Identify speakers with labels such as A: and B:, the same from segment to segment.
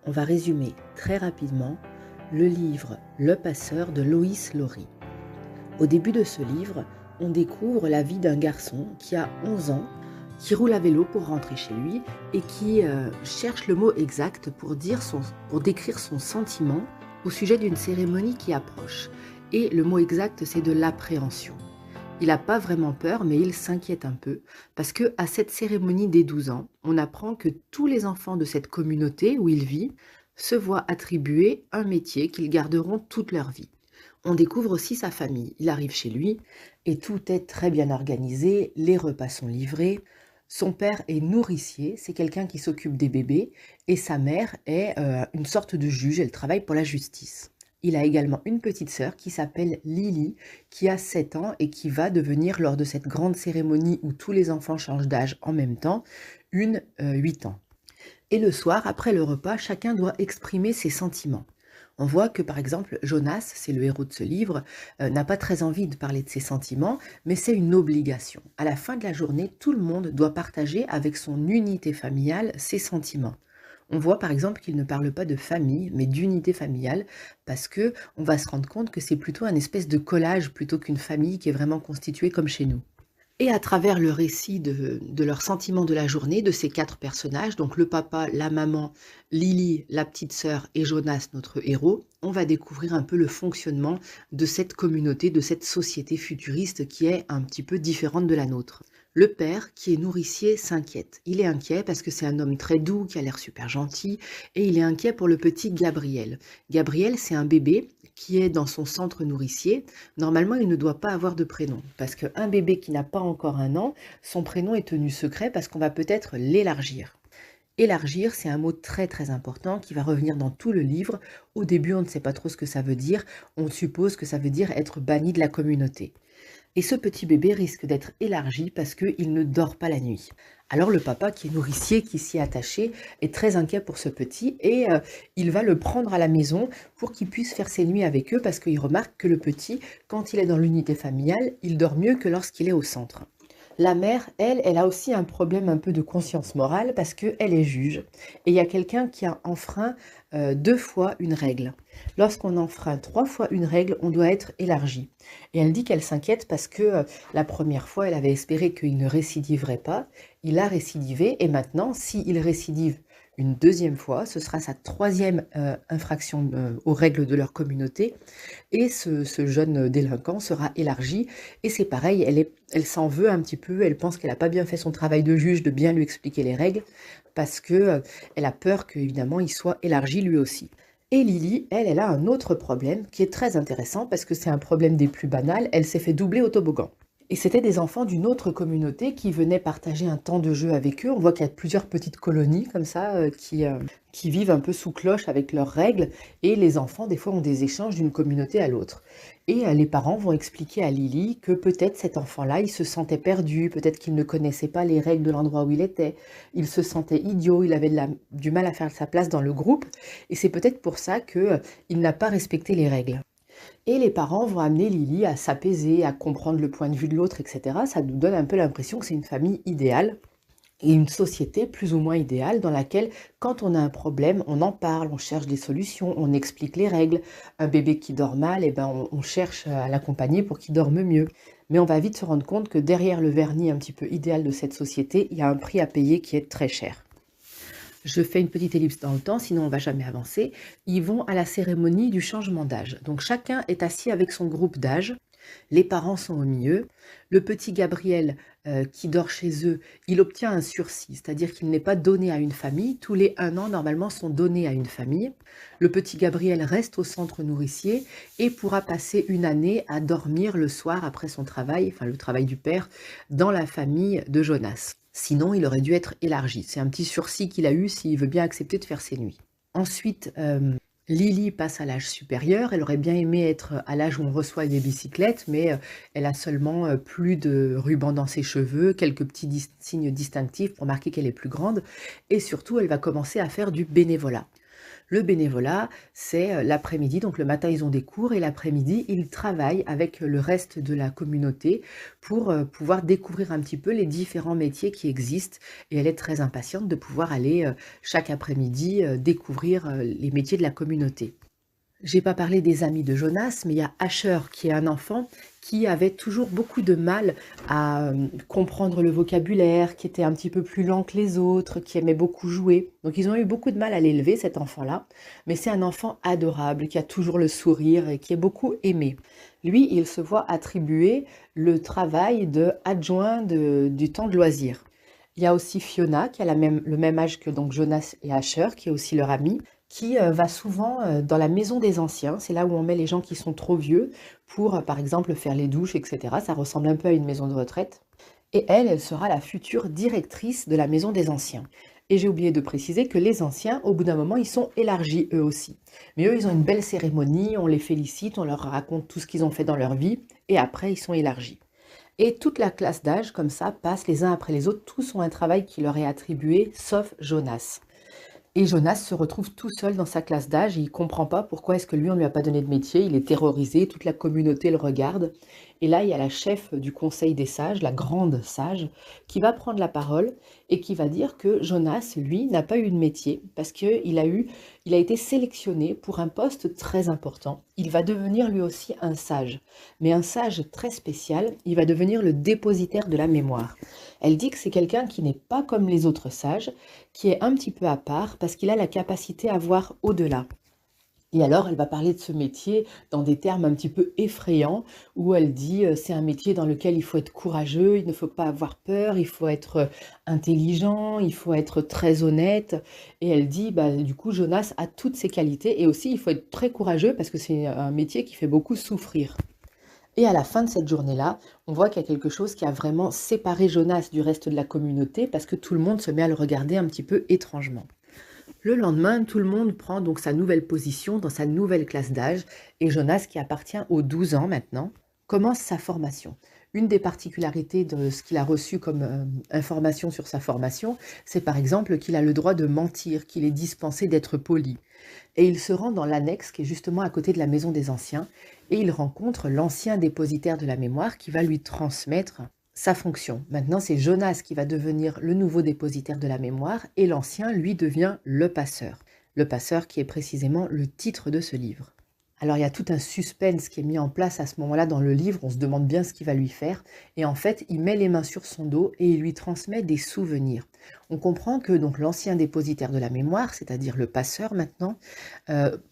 A: On va résumer très rapidement le livre Le Passeur de Loïs Laury. Au début de ce livre, on découvre la vie d'un garçon qui a 11 ans, qui roule à vélo pour rentrer chez lui et qui cherche le mot exact pour décrire son sentiment au sujet d'une cérémonie qui approche. Et le mot exact, c'est de l'appréhension. Il n'a pas vraiment peur, mais il s'inquiète un peu, parce que à cette cérémonie des 12 ans, on apprend que tous les enfants de cette communauté où il vit se voient attribuer un métier qu'ils garderont toute leur vie. On découvre aussi sa famille. Il arrive chez lui et tout est très bien organisé, les repas sont livrés. Son père est nourricier, c'est quelqu'un qui s'occupe des bébés, et sa mère est une sorte de juge, elle travaille pour la justice. Il a également une petite sœur qui s'appelle Lily, qui a 7 ans et qui va devenir, lors de cette grande cérémonie où tous les enfants changent d'âge en même temps, une 8 ans. Et le soir, après le repas, chacun doit exprimer ses sentiments. On voit que par exemple Jonas, c'est le héros de ce livre, n'a pas très envie de parler de ses sentiments, mais c'est une obligation. À la fin de la journée, tout le monde doit partager avec son unité familiale ses sentiments. On voit par exemple qu'il ne parle pas de famille, mais d'unité familiale, parce que on va se rendre compte que c'est plutôt un espèce de collage plutôt qu'une famille qui est vraiment constituée comme chez nous. Et à travers le récit de leurs sentiments de la journée, de ces 4 personnages, donc le papa, la maman, Lily, la petite sœur et Jonas, notre héros, on va découvrir un peu le fonctionnement de cette communauté, de cette société futuriste qui est un petit peu différente de la nôtre. Le père, qui est nourricier, s'inquiète. Il est inquiet parce que c'est un homme très doux, qui a l'air super gentil, et il est inquiet pour le petit Gabriel. Gabriel, c'est un bébé qui est dans son centre nourricier. Normalement, il ne doit pas avoir de prénom, parce qu'un bébé qui n'a pas encore 1 an, son prénom est tenu secret parce qu'on va peut-être l'élargir. Élargir, c'est un mot très très important qui va revenir dans tout le livre. Au début, on ne sait pas trop ce que ça veut dire. On suppose que ça veut dire être banni de la communauté. Et ce petit bébé risque d'être élargi parce qu'il ne dort pas la nuit. Alors le papa, qui est nourricier, qui s'y est attaché, est très inquiet pour ce petit et il va le prendre à la maison pour qu'il puisse faire ses nuits avec eux parce qu'il remarque que le petit, quand il est dans l'unité familiale, il dort mieux que lorsqu'il est au centre. La mère, elle a aussi un problème un peu de conscience morale parce qu'elle est juge. Et il y a quelqu'un qui a enfreint 2 fois une règle. Lorsqu'on enfreint 3 fois une règle, on doit être élargi. Et elle dit qu'elle s'inquiète parce que la première fois, elle avait espéré qu'il ne récidiverait pas. Il a récidivé et maintenant, s'il récidive une deuxième fois, ce sera sa troisième infraction aux règles de leur communauté et ce jeune délinquant sera élargi et c'est pareil, elle s'en veut un petit peu, elle pense qu'elle n'a pas bien fait son travail de juge, de bien lui expliquer les règles, parce que elle a peur qu'évidemment il soit élargi lui aussi. Et Lily, elle a un autre problème qui est très intéressant parce que c'est un problème des plus banals, elle s'est fait doubler au toboggan. Et c'était des enfants d'une autre communauté qui venaient partager un temps de jeu avec eux. On voit qu'il y a plusieurs petites colonies comme ça qui vivent un peu sous cloche avec leurs règles. Et les enfants, des fois, ont des échanges d'une communauté à l'autre. Et les parents vont expliquer à Lily que peut-être cet enfant-là, il se sentait perdu, peut-être qu'il ne connaissait pas les règles de l'endroit où il était. Il se sentait idiot, il avait du mal à faire sa place dans le groupe. Et c'est peut-être pour ça qu'il n'a pas respecté les règles. Et les parents vont amener Lily à s'apaiser, à comprendre le point de vue de l'autre, etc. Ça nous donne un peu l'impression que c'est une famille idéale et une société plus ou moins idéale dans laquelle, quand on a un problème, on en parle, on cherche des solutions, on explique les règles. Un bébé qui dort mal, eh ben, on cherche à l'accompagner pour qu'il dorme mieux. Mais on va vite se rendre compte que derrière le vernis un petit peu idéal de cette société, il y a un prix à payer qui est très cher. Je fais une petite ellipse dans le temps, sinon on va jamais avancer. Ils vont à la cérémonie du changement d'âge. Donc chacun est assis avec son groupe d'âge. Les parents sont au milieu. Le petit Gabriel qui dort chez eux, il obtient un sursis, c'est-à-dire qu'il n'est pas donné à une famille. Tous les 1 an, normalement, sont donnés à une famille. Le petit Gabriel reste au centre nourricier et pourra passer une année à dormir le soir après son travail, enfin le travail du père, dans la famille de Jonas. Sinon, il aurait dû être élargi. C'est un petit sursis qu'il a eu s'il veut bien accepter de faire ses nuits. Ensuite, Lily passe à l'âge supérieur. Elle aurait bien aimé être à l'âge où on reçoit des bicyclettes, mais elle a seulement plus de ruban dans ses cheveux, quelques petits signes distinctifs pour marquer qu'elle est plus grande. Et surtout, elle va commencer à faire du bénévolat. Le bénévolat, c'est l'après-midi, donc le matin ils ont des cours et l'après-midi ils travaillent avec le reste de la communauté pour pouvoir découvrir un petit peu les différents métiers qui existent et elle est très impatiente de pouvoir aller chaque après-midi découvrir les métiers de la communauté. J'ai pas parlé des amis de Jonas, mais il y a Asher qui est un enfant qui avait toujours beaucoup de mal à comprendre le vocabulaire, qui était un petit peu plus lent que les autres, qui aimait beaucoup jouer. Donc ils ont eu beaucoup de mal à l'élever, cet enfant-là. Mais c'est un enfant adorable, qui a toujours le sourire et qui est beaucoup aimé. Lui, il se voit attribuer le travail de adjoint du temps de loisir. Il y a aussi Fiona, qui a le même âge que donc Jonas et Asher, qui est aussi leur ami, qui va souvent dans la maison des anciens. C'est là où on met les gens qui sont trop vieux pour, par exemple, faire les douches, etc. Ça ressemble un peu à une maison de retraite. Et elle sera la future directrice de la maison des anciens. Et j'ai oublié de préciser que les anciens, au bout d'un moment, ils sont élargis eux aussi. Mais eux, ils ont une belle cérémonie, on les félicite, on leur raconte tout ce qu'ils ont fait dans leur vie, et après, ils sont élargis. Et toute la classe d'âge, comme ça, passe les uns après les autres, tous ont un travail qui leur est attribué, sauf Jonas. Et Jonas se retrouve tout seul dans sa classe d'âge et il comprend pas pourquoi est-ce que lui on lui a pas donné de métier, il est terrorisé, toute la communauté le regarde. Et là, il y a la chef du conseil des sages, la grande sage, qui va prendre la parole et qui va dire que Jonas, lui, n'a pas eu de métier parce il a été sélectionné pour un poste très important. Il va devenir lui aussi un sage, mais un sage très spécial, il va devenir le dépositaire de la mémoire. Elle dit que c'est quelqu'un qui n'est pas comme les autres sages, qui est un petit peu à part parce qu'il a la capacité à voir au-delà. Et alors, elle va parler de ce métier dans des termes un petit peu effrayants, où elle dit c'est un métier dans lequel il faut être courageux, il ne faut pas avoir peur, il faut être intelligent, il faut être très honnête. Et elle dit, bah, du coup, Jonas a toutes ces qualités, et aussi il faut être très courageux parce que c'est un métier qui fait beaucoup souffrir. Et à la fin de cette journée-là, on voit qu'il y a quelque chose qui a vraiment séparé Jonas du reste de la communauté parce que tout le monde se met à le regarder un petit peu étrangement. Le lendemain, tout le monde prend donc sa nouvelle position dans sa nouvelle classe d'âge et Jonas, qui appartient aux 12 ans maintenant, commence sa formation. Une des particularités de ce qu'il a reçu comme information sur sa formation, c'est par exemple qu'il a le droit de mentir, qu'il est dispensé d'être poli. Et il se rend dans l'annexe qui est justement à côté de la maison des anciens et il rencontre l'ancien dépositaire de la mémoire qui va lui transmettre sa fonction. Maintenant, c'est Jonas qui va devenir le nouveau dépositaire de la mémoire et l'ancien, lui, devient le passeur. Le passeur qui est précisément le titre de ce livre. Alors il y a tout un suspense qui est mis en place à ce moment-là dans le livre, on se demande bien ce qu'il va lui faire, et en fait il met les mains sur son dos et il lui transmet des souvenirs. On comprend que donc l'ancien dépositaire de la mémoire, c'est-à-dire le passeur maintenant,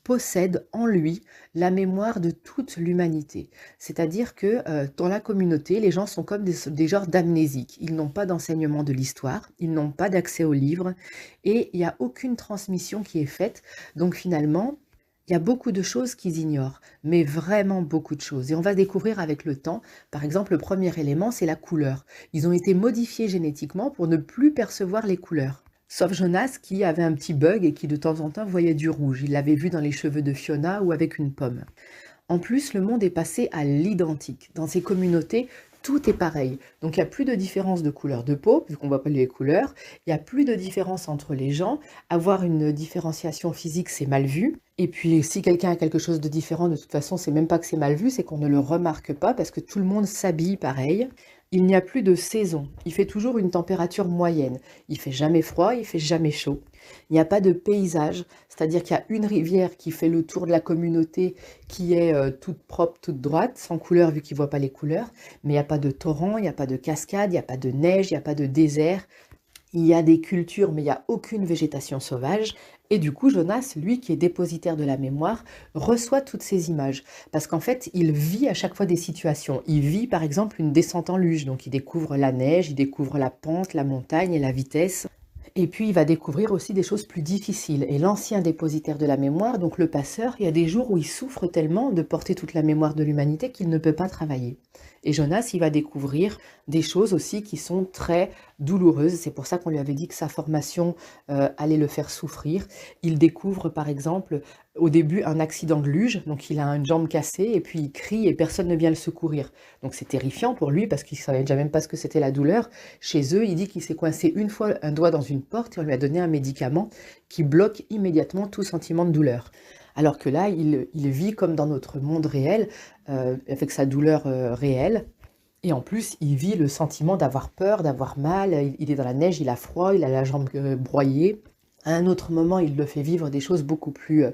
A: possède en lui la mémoire de toute l'humanité. C'est-à-dire que dans la communauté, les gens sont comme des genres d'amnésiques. Ils n'ont pas d'enseignement de l'histoire, ils n'ont pas d'accès aux livres, et il n'y a aucune transmission qui est faite. Donc finalement, il y a beaucoup de choses qu'ils ignorent, mais vraiment beaucoup de choses. Et on va découvrir avec le temps, par exemple, le premier élément, c'est la couleur. Ils ont été modifiés génétiquement pour ne plus percevoir les couleurs. Sauf Jonas qui avait un petit bug et qui de temps en temps voyait du rouge. Il l'avait vu dans les cheveux de Fiona ou avec une pomme. En plus, le monde est passé à l'identique. Dans ces communautés, tout est pareil. Donc il n'y a plus de différence de couleur de peau, vu qu'on ne voit pas les couleurs. Il n'y a plus de différence entre les gens. Avoir une différenciation physique, c'est mal vu. Et puis si quelqu'un a quelque chose de différent, de toute façon, c'est même pas que c'est mal vu, c'est qu'on ne le remarque pas parce que tout le monde s'habille pareil. Il n'y a plus de saison. Il fait toujours une température moyenne. Il fait jamais froid, il fait jamais chaud. Il n'y a pas de paysage, c'est-à-dire qu'il y a une rivière qui fait le tour de la communauté qui est toute propre, toute droite, sans couleur vu qu'ils ne voient pas les couleurs, mais il n'y a pas de torrent, il n'y a pas de cascade, il n'y a pas de neige, il n'y a pas de désert. Il y a des cultures, mais il n'y a aucune végétation sauvage. Et du coup, Jonas, lui qui est dépositaire de la mémoire, reçoit toutes ces images. Parce qu'en fait, il vit à chaque fois des situations. Il vit par exemple une descente en luge, donc il découvre la neige, il découvre la pente, la montagne et la vitesse. Et puis il va découvrir aussi des choses plus difficiles. Et l'ancien dépositaire de la mémoire, donc le passeur, il y a des jours où il souffre tellement de porter toute la mémoire de l'humanité qu'il ne peut pas travailler. Et Jonas, il va découvrir des choses aussi qui sont très douloureuses. C'est pour ça qu'on lui avait dit que sa formation allait le faire souffrir. Il découvre par exemple au début un accident de luge, donc il a une jambe cassée et puis il crie et personne ne vient le secourir. Donc c'est terrifiant pour lui parce qu'il savait déjà même pas ce que c'était la douleur. Chez eux, il dit qu'il s'est coincé une fois un doigt dans une porte et on lui a donné un médicament qui bloque immédiatement tout sentiment de douleur. Alors que là, il vit comme dans notre monde réel, avec sa douleur réelle. Et en plus, il vit le sentiment d'avoir peur, d'avoir mal. Il est dans la neige, il a froid, il a la jambe broyée. À un autre moment, il le fait vivre des choses beaucoup plus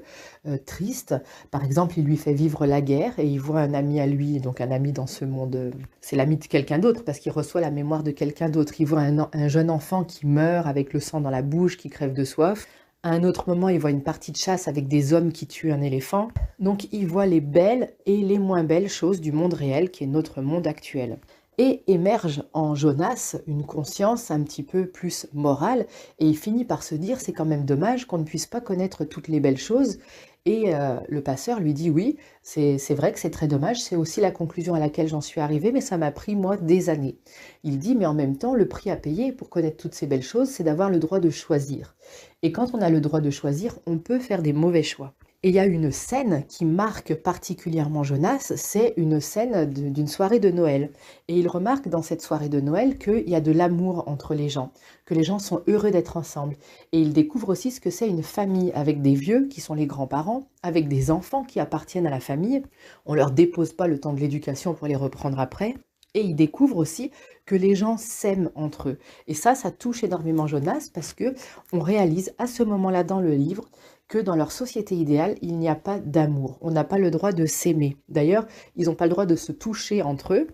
A: tristes. Par exemple, il lui fait vivre la guerre et il voit un ami à lui, donc un ami dans ce monde, c'est l'ami de quelqu'un d'autre parce qu'il reçoit la mémoire de quelqu'un d'autre. Il voit un jeune enfant qui meurt avec le sang dans la bouche, qui crève de soif. À un autre moment, il voit une partie de chasse avec des hommes qui tuent un éléphant. Donc il voit les belles et les moins belles choses du monde réel qui est notre monde actuel. Et émerge en Jonas une conscience un petit peu plus morale et il finit par se dire c'est quand même dommage qu'on ne puisse pas connaître toutes les belles choses. Et le passeur lui dit oui, c'est vrai que c'est très dommage, c'est aussi la conclusion à laquelle j'en suis arrivée, mais ça m'a pris moi des années. Il dit mais en même temps le prix à payer pour connaître toutes ces belles choses, c'est d'avoir le droit de choisir. Et quand on a le droit de choisir, on peut faire des mauvais choix. Et il y a une scène qui marque particulièrement Jonas, c'est une scène d'une soirée de Noël. Et il remarque dans cette soirée de Noël qu'il y a de l'amour entre les gens, que les gens sont heureux d'être ensemble. Et il découvre aussi ce que c'est une famille avec des vieux qui sont les grands-parents, avec des enfants qui appartiennent à la famille. On ne leur dépose pas le temps de l'éducation pour les reprendre après. Et il découvre aussi que les gens s'aiment entre eux. Et ça touche énormément Jonas parce que on réalise à ce moment-là dans le livre que dans leur société idéale, il n'y a pas d'amour. On n'a pas le droit de s'aimer. D'ailleurs, ils n'ont pas le droit de se toucher entre eux.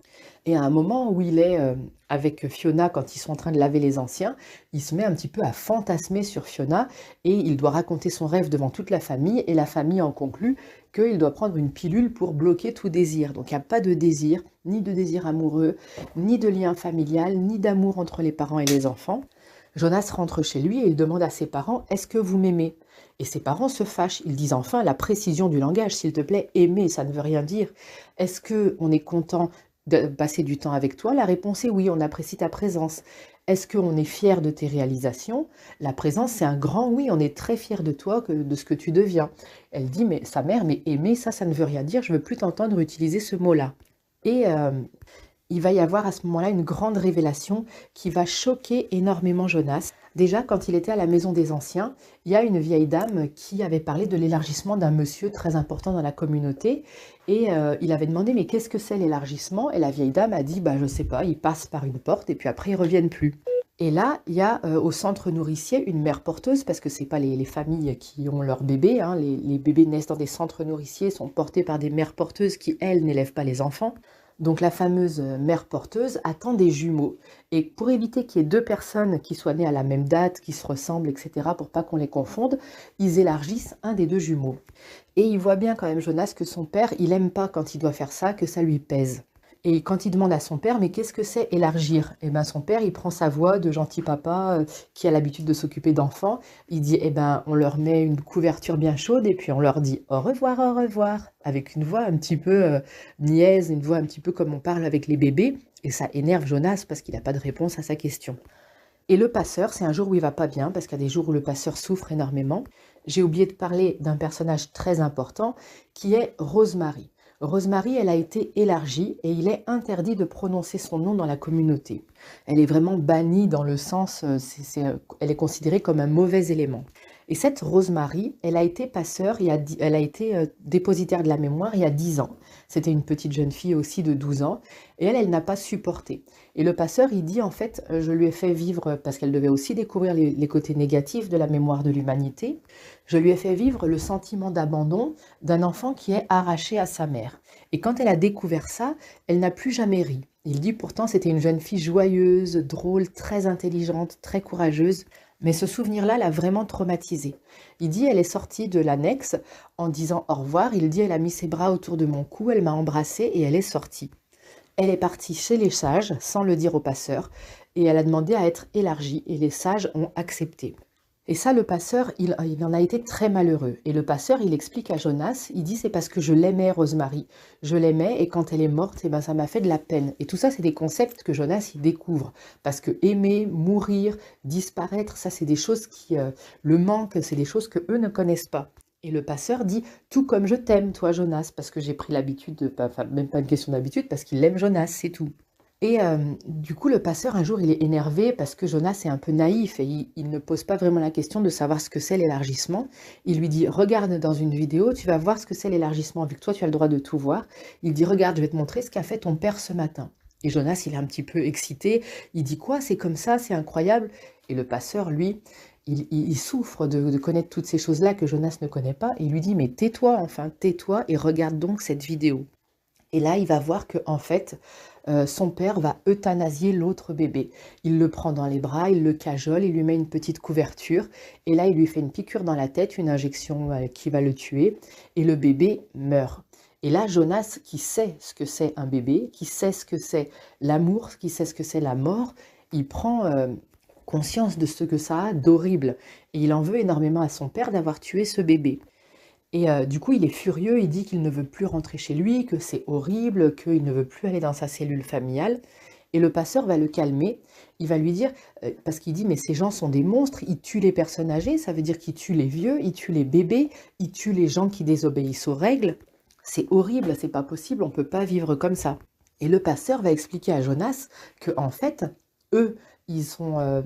A: Et à un moment où il est avec Fiona, quand ils sont en train de laver les anciens, il se met un petit peu à fantasmer sur Fiona et il doit raconter son rêve devant toute la famille et la famille en conclut qu'il doit prendre une pilule pour bloquer tout désir. Donc il n'y a pas de désir, ni de désir amoureux, ni de lien familial, ni d'amour entre les parents et les enfants. Jonas rentre chez lui et il demande à ses parents « Est-ce que vous m'aimez ?» Et ses parents se fâchent. Ils disent enfin la précision du langage. S'il te plaît, aimer, ça ne veut rien dire. Est-ce qu'on est content de passer du temps avec toi? La réponse est oui, on apprécie ta présence. Est-ce qu'on est fier de tes réalisations? La présence, c'est un grand oui, on est très fier de toi, de ce que tu deviens. Elle dit, mais sa mère, mais aimer, ça ne veut rien dire, je ne veux plus t'entendre utiliser ce mot-là. Et il va y avoir à ce moment-là une grande révélation qui va choquer énormément Jonas. Déjà, quand il était à la maison des anciens, il y a une vieille dame qui avait parlé de l'élargissement d'un monsieur très important dans la communauté. Et il avait demandé, mais qu'est-ce que c'est l'élargissement? Et la vieille dame a dit, bah, je sais pas, ils passent par une porte et puis après ils reviennent plus. Et là, il y a au centre nourricier une mère porteuse, parce que ce n'est pas les familles qui ont leurs bébés, hein, les bébés naissent dans des centres nourriciers, sont portés par des mères porteuses qui, elles, n'élèvent pas les enfants. Donc la fameuse mère porteuse attend des jumeaux. Et pour éviter qu'il y ait deux personnes qui soient nées à la même date, qui se ressemblent, etc., pour pas qu'on les confonde, ils élargissent un des deux jumeaux. Et il voit bien quand même Jonas que son père, il aime pas quand il doit faire ça, que ça lui pèse. Et quand il demande à son père, mais qu'est-ce que c'est élargir? Eh bien son père, il prend sa voix de gentil papa qui a l'habitude de s'occuper d'enfants. Il dit, eh ben, on leur met une couverture bien chaude et puis on leur dit au revoir, avec une voix un petit peu niaise, une voix un petit peu comme on parle avec les bébés. Et ça énerve Jonas parce qu'il n'a pas de réponse à sa question. Et le passeur, c'est un jour où il va pas bien, parce qu'il y a des jours où le passeur souffre énormément. J'ai oublié de parler d'un personnage très important qui est Rosemary. Rosemary, elle a été élargie et il est interdit de prononcer son nom dans la communauté. Elle est vraiment bannie dans le sens, elle est considérée comme un mauvais élément. Et cette Rosemary, elle a été passeure, elle a été dépositaire de la mémoire il y a 10 ans. C'était une petite jeune fille aussi de 12 ans et elle n'a pas supporté. Et le passeur, il dit en fait, je lui ai fait vivre, parce qu'elle devait aussi découvrir les côtés négatifs de la mémoire de l'humanité, je lui ai fait vivre le sentiment d'abandon d'un enfant qui est arraché à sa mère. Et quand elle a découvert ça, elle n'a plus jamais ri. Il dit pourtant c'était une jeune fille joyeuse, drôle, très intelligente, très courageuse. Mais ce souvenir-là l'a vraiment traumatisée. Il dit elle est sortie de l'annexe en disant au revoir. Il dit elle a mis ses bras autour de mon cou, elle m'a embrassée et elle est sortie. Elle est partie chez les sages sans le dire au passeur et elle a demandé à être élargie et les sages ont accepté. Et ça, le passeur, il en a été très malheureux. Et le passeur, il explique à Jonas, il dit c'est parce que je l'aimais, Rosemary. Je l'aimais et quand elle est morte, eh ben, ça m'a fait de la peine. Et tout ça, c'est des concepts que Jonas, il découvre. Parce que aimer, mourir, disparaître, ça, c'est des choses qui, le manque, c'est des choses que eux ne connaissent pas. Et le passeur dit: «Tout comme je t'aime, toi, Jonas», parce que j'ai pris l'habitude de pas enfin, même pas une question d'habitude, parce qu'il aime Jonas, c'est tout. Et du coup, le passeur, un jour, il est énervé parce que Jonas est un peu naïf et il ne pose pas vraiment la question de savoir ce que c'est l'élargissement. Il lui dit: «Regarde dans une vidéo, tu vas voir ce que c'est l'élargissement, vu que toi, tu as le droit de tout voir». Il dit: «Regarde, je vais te montrer ce qu'a fait ton père ce matin». Et Jonas, il est un petit peu excité. Il dit: «Quoi? C'est comme ça? C'est incroyable?» Et le passeur, lui, il souffre de connaître toutes ces choses-là que Jonas ne connaît pas. Et il lui dit: «Mais tais-toi, enfin, tais-toi et regarde donc cette vidéo». Et là, il va voir que en fait, son père va euthanasier l'autre bébé. Il le prend dans les bras, il le cajole, il lui met une petite couverture et là, il lui fait une piqûre dans la tête, une injection, qui va le tuer et le bébé meurt. Et là, Jonas, qui sait ce que c'est un bébé, qui sait ce que c'est l'amour, qui sait ce que c'est la mort, il prend, conscience de ce que ça a d'horrible et il en veut énormément à son père d'avoir tué ce bébé. Et du coup, il est furieux, il dit qu'il ne veut plus rentrer chez lui, que c'est horrible, qu'il ne veut plus aller dans sa cellule familiale. Et le passeur va le calmer. Il va lui dire, parce qu'il dit, mais ces gens sont des monstres, ils tuent les personnes âgées, ça veut dire qu'ils tuent les vieux, ils tuent les bébés, ils tuent les gens qui désobéissent aux règles. C'est horrible, c'est pas possible, on peut pas vivre comme ça. Et le passeur va expliquer à Jonas que, en fait, eux, ils sont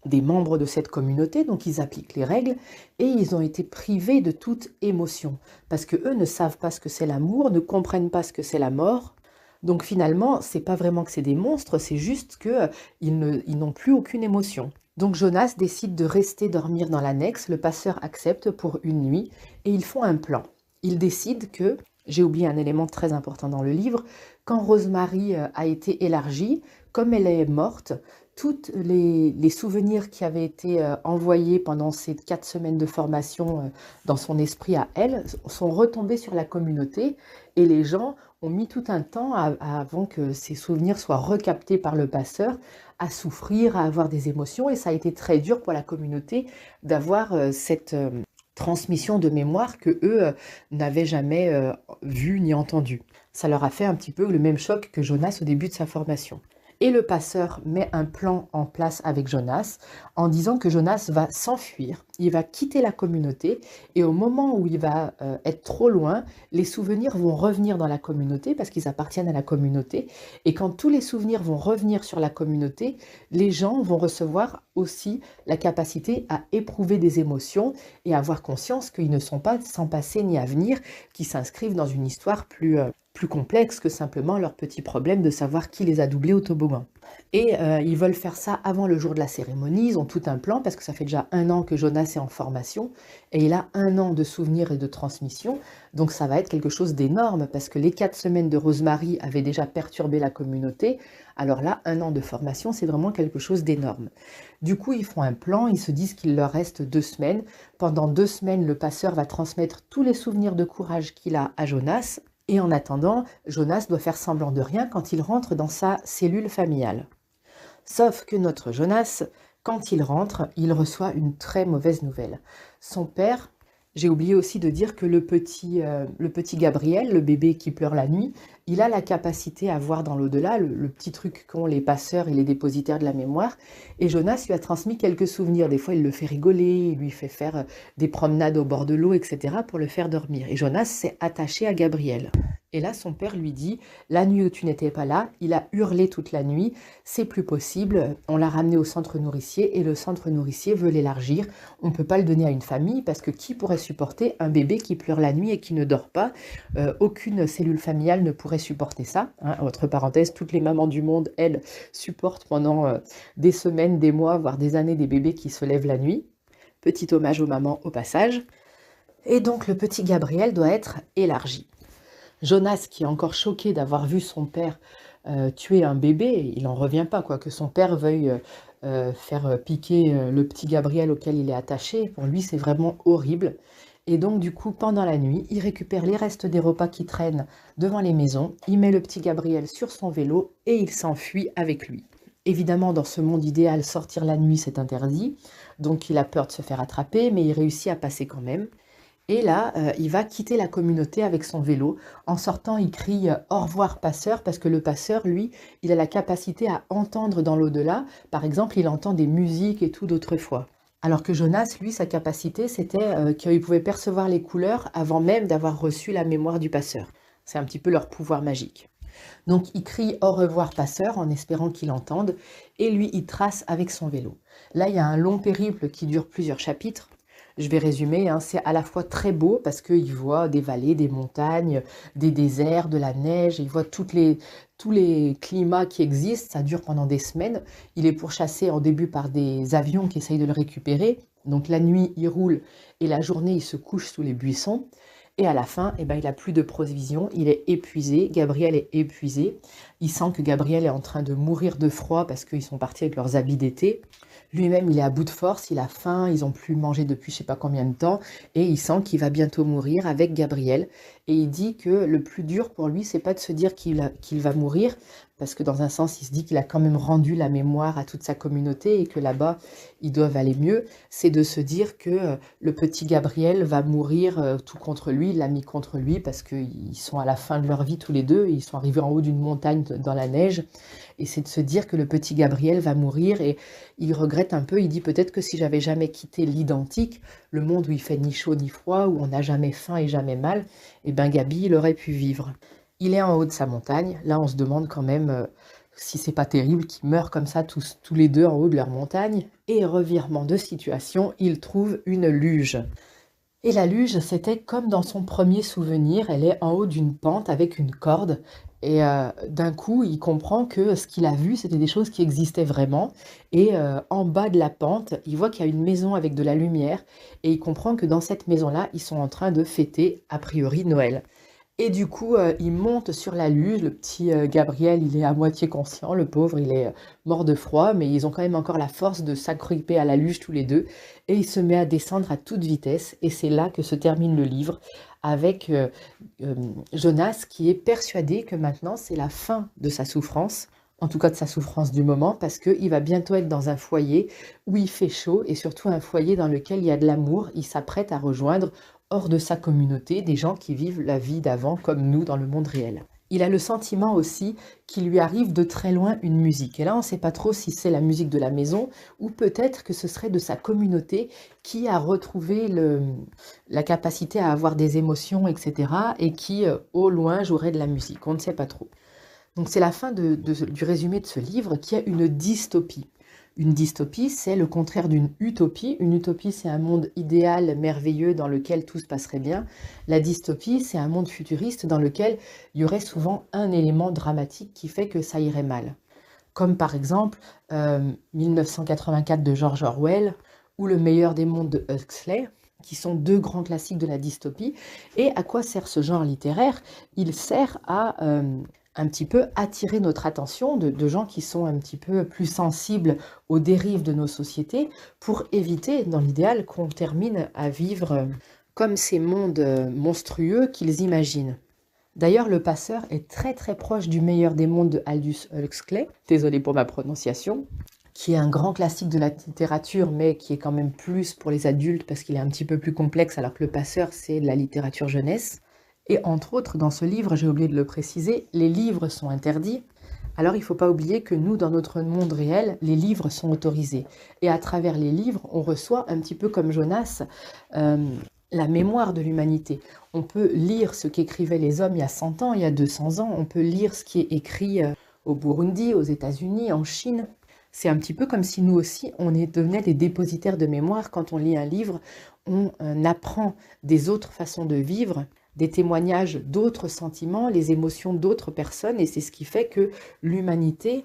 A: des membres de cette communauté, donc ils appliquent les règles, et ils ont été privés de toute émotion, parce que eux ne savent pas ce que c'est l'amour, ne comprennent pas ce que c'est la mort. Donc finalement, c'est pas vraiment que c'est des monstres, c'est juste que ils n'ont plus aucune émotion. Donc Jonas décide de rester dormir dans l'annexe, le passeur accepte pour une nuit, et ils font un plan. Ils décident que, j'ai oublié un élément très important dans le livre, quand Rosemary a été élargie, comme elle est morte, tous les souvenirs qui avaient été envoyés pendant ces 4 semaines de formation dans son esprit à elle sont retombés sur la communauté et les gens ont mis tout un temps avant que ces souvenirs soient recaptés par le passeur, à souffrir, à avoir des émotions et ça a été très dur pour la communauté d'avoir cette transmission de mémoire que eux n'avaient jamais vu ni entendu. Ça leur a fait un petit peu le même choc que Jonas au début de sa formation. Et le passeur met un plan en place avec Jonas en disant que Jonas va s'enfuir, il va quitter la communauté et au moment où il va être trop loin, les souvenirs vont revenir dans la communauté parce qu'ils appartiennent à la communauté et quand tous les souvenirs vont revenir sur la communauté, les gens vont recevoir aussi la capacité à éprouver des émotions et avoir conscience qu'ils ne sont pas sans passé ni à venir, qui s'inscrivent dans une histoire plus complexe que simplement leur petit problème de savoir qui les a doublés au toboggan. Et ils veulent faire ça avant le jour de la cérémonie, ils ont tout un plan parce que ça fait déjà 1 an que Jonas est en formation et il a 1 an de souvenirs et de transmission, donc ça va être quelque chose d'énorme parce que les 4 semaines de Rosemary avaient déjà perturbé la communauté, alors là, 1 an de formation, c'est vraiment quelque chose d'énorme. Du coup, ils font un plan, ils se disent qu'il leur reste 2 semaines. Pendant 2 semaines, le passeur va transmettre tous les souvenirs de courage qu'il a à Jonas, et en attendant, Jonas doit faire semblant de rien quand il rentre dans sa cellule familiale. Sauf que notre Jonas, quand il rentre, il reçoit une très mauvaise nouvelle. Son père, j'ai oublié aussi de dire que le petit Gabriel, le bébé qui pleure la nuit, il a la capacité à voir dans l'au-delà, le petit truc qu'ont les passeurs et les dépositaires de la mémoire. Et Jonas lui a transmis quelques souvenirs. Des fois, il le fait rigoler, il lui fait faire des promenades au bord de l'eau, etc. pour le faire dormir. Et Jonas s'est attaché à Gabriel. Et là, son père lui dit, la nuit où tu n'étais pas là, il a hurlé toute la nuit, c'est plus possible, on l'a ramené au centre nourricier et le centre nourricier veut l'élargir. On ne peut pas le donner à une famille parce que qui pourrait supporter un bébé qui pleure la nuit et qui ne dort pas? Aucune cellule familiale ne pourrait supporter ça. Hein. Entre parenthèses, toutes les mamans du monde, elles, supportent pendant des semaines, des mois, voire des années des bébés qui se lèvent la nuit. Petit hommage aux mamans au passage. Et donc le petit Gabriel doit être élargi. Jonas, qui est encore choqué d'avoir vu son père tuer un bébé, il n'en revient pas, quoi, que son père veuille faire piquer le petit Gabriel auquel il est attaché. Pour lui, c'est vraiment horrible. Et donc, du coup, pendant la nuit, il récupère les restes des repas qui traînent devant les maisons, il met le petit Gabriel sur son vélo et il s'enfuit avec lui. Évidemment, dans ce monde idéal, sortir la nuit, c'est interdit. Donc, il a peur de se faire attraper, mais il réussit à passer quand même. Et là, il va quitter la communauté avec son vélo. En sortant, il crie au revoir passeur, parce que le passeur, lui, il a la capacité à entendre dans l'au-delà. Par exemple, il entend des musiques et tout d'autrefois. Alors que Jonas, lui, sa capacité, c'était qu'il pouvait percevoir les couleurs avant même d'avoir reçu la mémoire du passeur. C'est un petit peu leur pouvoir magique. Donc il crie au revoir passeur en espérant qu'il entende, et lui il trace avec son vélo. Là il y a un long périple qui dure plusieurs chapitres. Je vais résumer, hein, c'est à la fois très beau parce qu'il voit des vallées, des montagnes, des déserts, de la neige, il voit tous les climats qui existent, ça dure pendant des semaines. Il est pourchassé en début par des avions qui essayent de le récupérer. Donc la nuit il roule et la journée il se couche sous les buissons. Et à la fin, eh ben, il n'a plus de provisions, il est épuisé, Gabriel est épuisé, il sent que Gabriel est en train de mourir de froid parce qu'ils sont partis avec leurs habits d'été. Lui-même, il est à bout de force, il a faim, ils n'ont plus mangé depuis je ne sais pas combien de temps, et il sent qu'il va bientôt mourir avec Gabriel. Et il dit que le plus dur pour lui, c'est pas de se dire qu'il va mourir, parce que dans un sens, il se dit qu'il a quand même rendu la mémoire à toute sa communauté et que là-bas, ils doivent aller mieux. C'est de se dire que le petit Gabriel va mourir tout contre lui, il l'a mis contre lui, parce qu'ils sont à la fin de leur vie tous les deux, ils sont arrivés en haut d'une montagne dans la neige, et c'est de se dire que le petit Gabriel va mourir, et il regrette un peu, il dit peut-être que si j'avais jamais quitté l'identique, le monde où il fait ni chaud ni froid, où on n'a jamais faim et jamais mal, et ben Gabi, il aurait pu vivre. Il est en haut de sa montagne, là on se demande quand même si c'est pas terrible qu'ils meurent comme ça tous les deux en haut de leur montagne, et revirement de situation, il trouve une luge. Et la luge, c'était comme dans son premier souvenir, elle est en haut d'une pente avec une corde. Et d'un coup, il comprend que ce qu'il a vu, c'était des choses qui existaient vraiment. Et en bas de la pente, il voit qu'il y a une maison avec de la lumière. Et il comprend que dans cette maison-là, ils sont en train de fêter, a priori, Noël. Et du coup, il monte sur la luge. Le petit Gabriel, il est à moitié conscient. Le pauvre, il est mort de froid. Mais ils ont quand même encore la force de s'agripper à la luge tous les deux. Et il se met à descendre à toute vitesse. Et c'est là que se termine le livre avec Jonas qui est persuadé que maintenant, c'est la fin de sa souffrance. En tout cas de sa souffrance du moment, parce qu'il va bientôt être dans un foyer où il fait chaud et surtout un foyer dans lequel il y a de l'amour. Il s'apprête à rejoindre hors de sa communauté des gens qui vivent la vie d'avant comme nous dans le monde réel. Il a le sentiment aussi qu'il lui arrive de très loin une musique. Et là, on ne sait pas trop si c'est la musique de la maison ou peut-être que ce serait de sa communauté qui a retrouvé la capacité à avoir des émotions, etc. et qui, au loin, jouerait de la musique. On ne sait pas trop. Donc c'est la fin du résumé de ce livre qui a une dystopie. Une dystopie, c'est le contraire d'une utopie. Une utopie, c'est un monde idéal, merveilleux, dans lequel tout se passerait bien. La dystopie, c'est un monde futuriste dans lequel il y aurait souvent un élément dramatique qui fait que ça irait mal. Comme par exemple 1984 de George Orwell ou Le meilleur des mondes de Huxley, qui sont deux grands classiques de la dystopie. Et à quoi sert ce genre littéraire? Il sert à un petit peu attirer notre attention de gens qui sont un petit peu plus sensibles aux dérives de nos sociétés pour éviter, dans l'idéal, qu'on termine à vivre comme ces mondes monstrueux qu'ils imaginent. D'ailleurs, Le Passeur est très très proche du meilleur des mondes de Aldous Huxley, désolé pour ma prononciation, qui est un grand classique de la littérature, mais qui est quand même plus pour les adultes parce qu'il est un petit peu plus complexe, alors que Le Passeur, c'est de la littérature jeunesse. Et entre autres, dans ce livre, j'ai oublié de le préciser, les livres sont interdits. Alors il ne faut pas oublier que nous, dans notre monde réel, les livres sont autorisés. Et à travers les livres, on reçoit un petit peu comme Jonas, la mémoire de l'humanité. On peut lire ce qu'écrivaient les hommes il y a 100 ans, il y a 200 ans. On peut lire ce qui est écrit au Burundi, aux États-Unis, en Chine. C'est un petit peu comme si nous aussi, on devenait des dépositaires de mémoire. Quand on lit un livre, on apprend des autres façons de vivre, des témoignages d'autres sentiments, les émotions d'autres personnes, et c'est ce qui fait que l'humanité,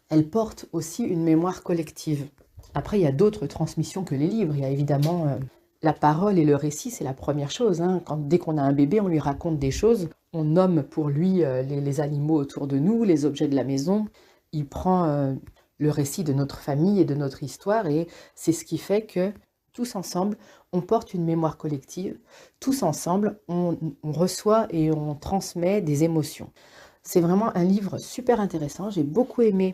A: elle porte aussi une mémoire collective. Après, il y a d'autres transmissions que les livres. Il y a évidemment la parole et le récit, c'est la première chose. Hein. Dès qu'on a un bébé, on lui raconte des choses. On nomme pour lui les animaux autour de nous, les objets de la maison. Il prend le récit de notre famille et de notre histoire, et c'est ce qui fait que tous ensemble, on porte une mémoire collective. Tous ensemble, on reçoit et on transmet des émotions. C'est vraiment un livre super intéressant. J'ai beaucoup aimé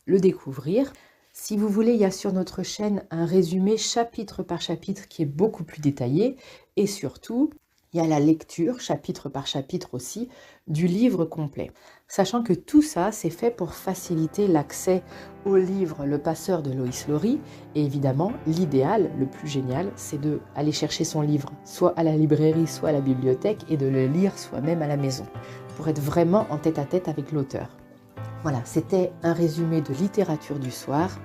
A: le découvrir. Si vous voulez, il y a sur notre chaîne un résumé chapitre par chapitre qui est beaucoup plus détaillé. Et surtout, il y a la lecture, chapitre par chapitre aussi, du livre complet. sachant que tout ça, c'est fait pour faciliter l'accès au livre Le Passeur de Loïs Lori. Et évidemment, l'idéal, le plus génial, c'est d'aller chercher son livre, soit à la librairie, soit à la bibliothèque, et de le lire soi-même à la maison, pour être vraiment en tête-à-tête avec l'auteur. Voilà, c'était un résumé de littérature du soir,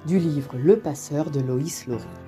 A: du livre Le Passeur de Loïs Lori.